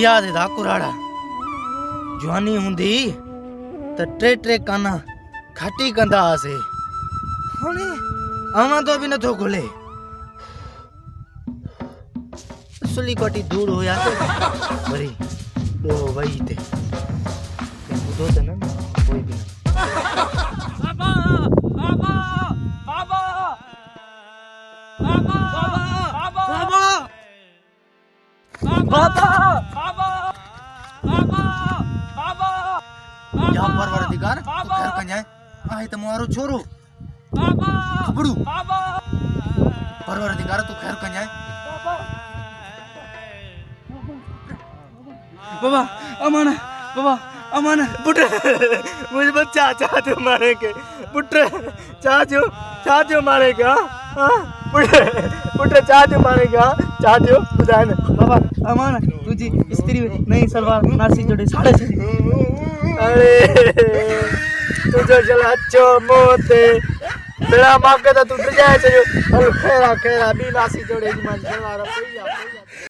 याद है कुराड़ा जवानी हुंदी त टे टे काना खाटी कंदा आसे हाणे आवा तो भी नथो खुले सुली कोटी दूर होया वरी दो वही थे बुधो त न कोई भी बाबा बाबा बाबा बाबा बाबा बाबा बाबा बाबा या परवरदिगार तू खैर कंजाए आए त मुआरो छोरो बाबा खबड़ू बाबा परवरदिगार तू खैर कंजाए बाबा अमान बाबा अमान पुत्र मुझे बच्चा चाचो मारे के पुत्र चाचो मारे के हां पुत्र चाचो मारे के चाचो बुझाए न बाबा अमान तुझी स्त्री नहीं सलवार नासी जोड़े साड़े छे अरे तुझो चला अच्छो मोते बेड़ा मांगे तो तू डर जाए चलो खैरा खैरा बी नासी जोड़े की मन सलवार पईया